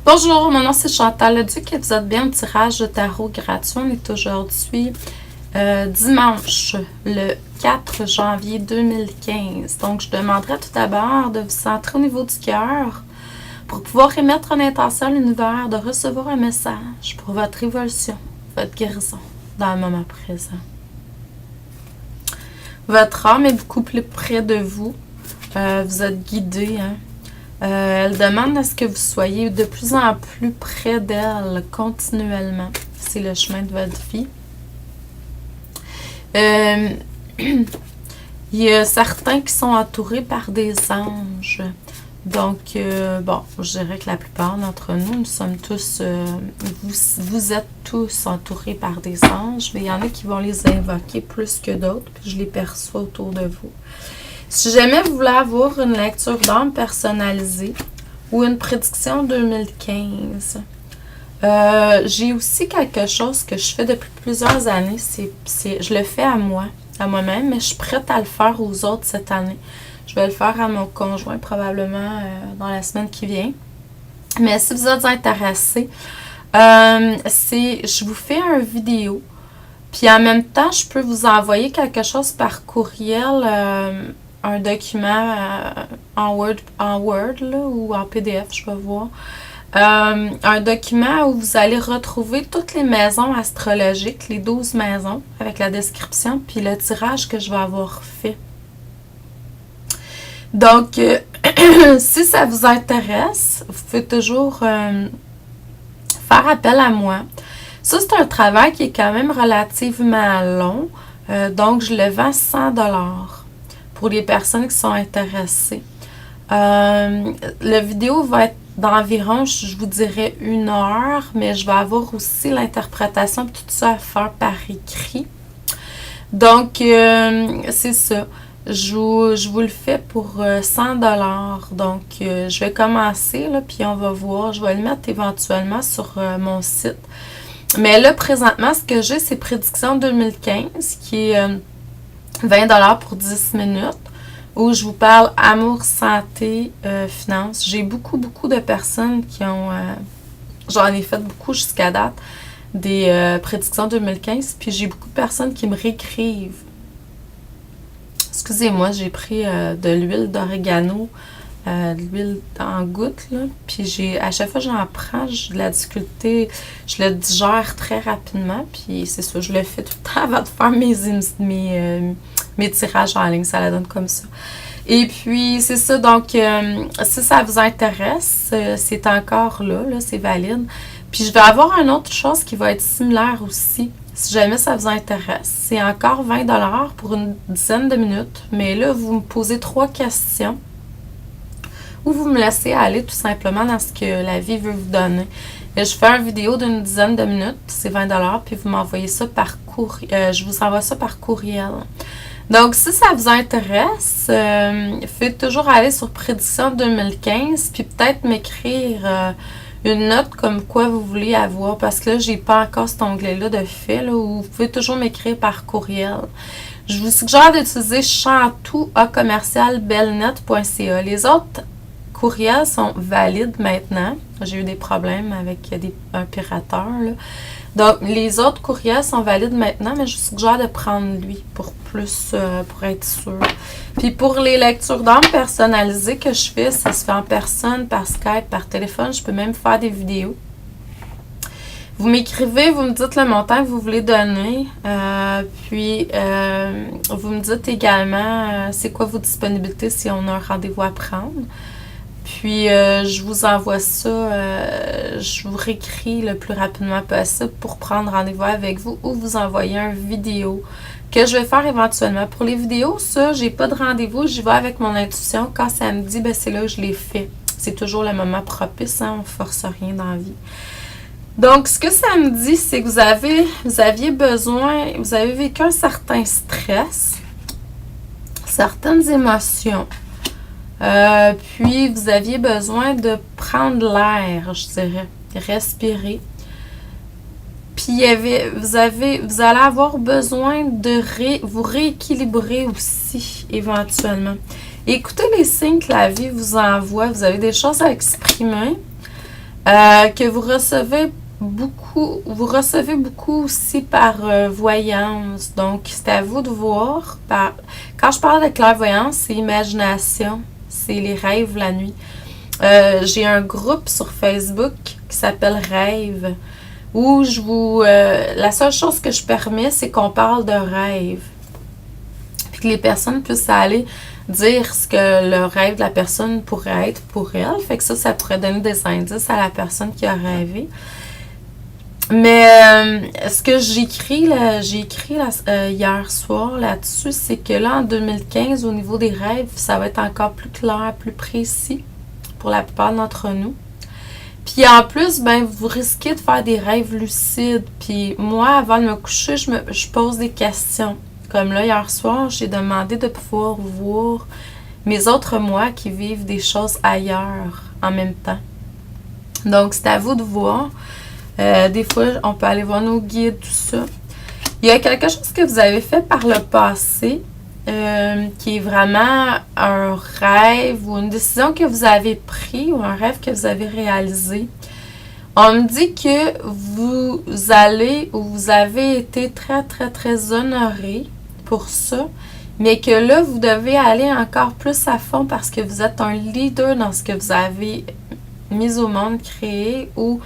Bonjour, mon nom c'est Chantal Leduc et vous êtes bien au tirage de tarot gratuit. On est aujourd'hui dimanche, le 4 janvier 2015. Donc, je demanderai tout d'abord de vous centrer au niveau du cœur pour pouvoir émettre une intention à l'univers de recevoir un message pour votre évolution, votre guérison dans le moment présent. Votre âme est beaucoup plus près de vous. Vous êtes guidé, hein? Elle demande à ce que vous soyez de plus en plus près d'elle continuellement. C'est le chemin de votre vie. Il y a certains qui sont entourés par des anges. Donc, bon, je dirais que la plupart d'entre nous, nous sommes tous, vous êtes tous entourés par des anges, mais il y en a qui vont les invoquer plus que d'autres, puis je les perçois autour de vous. Si jamais vous voulez avoir une lecture d'âme personnalisée ou une prédiction 2015, j'ai aussi quelque chose que je fais depuis plusieurs années. Je le fais à moi-même, mais je suis prête à le faire aux autres cette année. Je vais le faire à mon conjoint probablement dans la semaine qui vient. Mais si vous êtes intéressés, je vous fais une vidéo. Puis en même temps, je peux vous envoyer quelque chose par courriel, un document en Word là, ou en PDF, je vais voir. Un document où vous allez retrouver toutes les maisons astrologiques, les 12 maisons, avec la description, puis le tirage que je vais avoir fait. Donc, si ça vous intéresse, vous pouvez toujours faire appel à moi. Ça, c'est un travail qui est quand même relativement long. Donc, je le vends 100 $ pour les personnes qui sont intéressées. La vidéo va être d'environ, je vous dirais, 1 heure, mais je vais avoir aussi l'interprétation et tout ça à faire par écrit. Donc, c'est ça. Je vous le fais pour 100 $. Donc, je vais commencer, là, puis on va voir. Je vais le mettre éventuellement sur mon site. Mais là, présentement, ce que j'ai, c'est Prédiction 2015, qui est 20 $ pour 10 minutes, où je vous parle amour, santé, finances. J'ai beaucoup de personnes qui ont... j'en ai fait beaucoup jusqu'à date, des prédictions 2015, puis j'ai beaucoup de personnes qui me réécrivent. Excusez-moi, j'ai pris de l'huile d'orégano, de l'huile en gouttes, là. Puis à chaque fois que j'en prends, j'ai de la difficulté, je le digère très rapidement. Puis c'est ça, je le fais tout le temps avant de faire mes tirages en ligne, ça la donne comme ça. Et puis c'est ça, donc si ça vous intéresse, c'est encore là, c'est valide. Puis je vais avoir une autre chose qui va être similaire aussi. Si jamais ça vous intéresse, c'est encore 20 $ pour une dizaine de minutes. Mais là, vous me posez 3 questions ou vous me laissez aller tout simplement dans ce que la vie veut vous donner. Et je fais une vidéo d'une dizaine de minutes, c'est 20 $, puis vous m'envoyez ça par courriel. Je vous envoie ça par courriel. Donc, si ça vous intéresse, faites toujours aller sur Prédiction 2015, puis peut-être m'écrire... une note comme quoi vous voulez avoir, parce que là, j'ai pas encore cet onglet-là de fait, là, où vous pouvez toujours m'écrire par courriel. Je vous suggère d'utiliser chantou@belnet.ca. Les autres courriels sont valides maintenant. J'ai eu des problèmes avec un pirateur, là. Donc, les autres courriels sont valides maintenant, mais je vous suggère de prendre lui pour être sûr. Puis pour les lectures d'âme personnalisées que je fais, ça se fait en personne, par Skype, par téléphone. Je peux même faire des vidéos. Vous m'écrivez, vous me dites le montant que vous voulez donner. Puis, vous me dites également c'est quoi vos disponibilités si on a un rendez-vous à prendre. Puis, je vous envoie ça, je vous réécris le plus rapidement possible pour prendre rendez-vous avec vous ou vous envoyer une vidéo que je vais faire éventuellement. Pour les vidéos, ça, j'ai pas de rendez-vous, j'y vais avec mon intuition. Quand ça me dit, ben c'est là que je les fais. C'est toujours le moment propice, hein, on force rien dans la vie. Donc, ce que ça me dit, c'est que vous avez vécu un certain stress, certaines émotions. Puis, vous aviez besoin de prendre l'air, je dirais, respirer. Puis, vous allez avoir besoin de vous rééquilibrer aussi, éventuellement. Écoutez les signes que la vie vous envoie. Vous avez des choses à exprimer. que vous recevez beaucoup aussi par voyance. Donc, c'est à vous de voir. Quand je parle de clairvoyance, c'est imagination, c'est les rêves la nuit. J'ai un groupe sur Facebook qui s'appelle Rêve, où la seule chose que je permets, c'est qu'on parle de rêve. Puis que les personnes puissent aller dire ce que le rêve de la personne pourrait être pour elle. Fait que ça pourrait donner des indices à la personne qui a rêvé. Mais ce que j'ai écrit hier soir là-dessus, c'est que là, en 2015, au niveau des rêves, ça va être encore plus clair, plus précis pour la plupart d'entre nous. Puis en plus, ben vous risquez de faire des rêves lucides. Puis moi, avant de me coucher, je pose des questions. Comme là, hier soir, j'ai demandé de pouvoir voir mes autres moi qui vivent des choses ailleurs en même temps. Donc, c'est à vous de voir. Des fois, on peut aller voir nos guides, tout ça. Il y a quelque chose que vous avez fait par le passé qui est vraiment un rêve ou une décision que vous avez prise ou un rêve que vous avez réalisé. On me dit que vous allez ou vous avez été très, très, très honoré pour ça, mais que là, vous devez aller encore plus à fond parce que vous êtes un leader dans ce que vous avez mis au monde, créé ou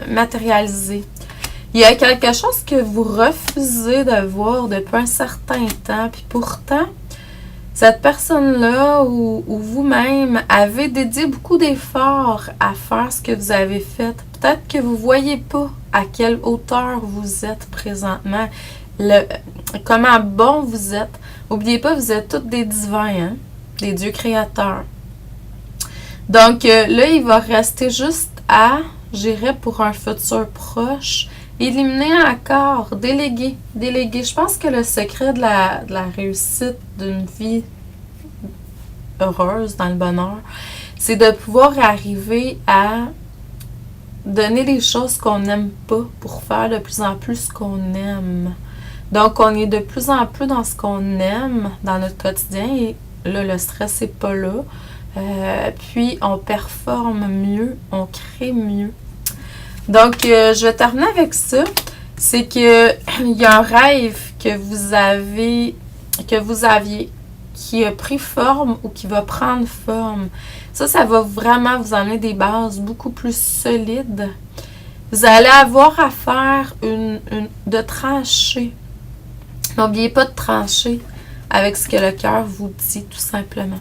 matérialisé. Il y a quelque chose que vous refusez de voir depuis un certain temps, puis pourtant, cette personne-là ou vous-même avez dédié beaucoup d'efforts à faire ce que vous avez fait. Peut-être que vous ne voyez pas à quelle hauteur vous êtes présentement, comment bon vous êtes. N'oubliez pas, vous êtes tous des divins, hein? Des dieux créateurs. Donc là, il va rester juste à, j'irais pour un futur proche, éliminer encore, déléguer. Je pense que le secret de la réussite d'une vie heureuse, dans le bonheur, c'est de pouvoir arriver à donner les choses qu'on n'aime pas pour faire de plus en plus ce qu'on aime. Donc, on est de plus en plus dans ce qu'on aime dans notre quotidien et là, le stress n'est pas là. Puis, on performe mieux, on crée mieux. Donc, je vais terminer avec ça. C'est que il y a un rêve que vous aviez, qui a pris forme ou qui va prendre forme. Ça va vraiment vous amener des bases beaucoup plus solides. Vous allez avoir à faire de trancher. N'oubliez pas de trancher avec ce que le cœur vous dit, tout simplement.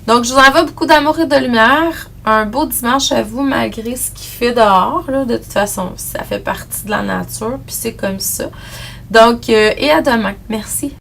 Donc, je vous envoie beaucoup d'amour et de lumière. Un beau dimanche à vous, malgré ce qu'il fait dehors. Là. De toute façon, ça fait partie de la nature, puis c'est comme ça. Donc, et à demain. Merci.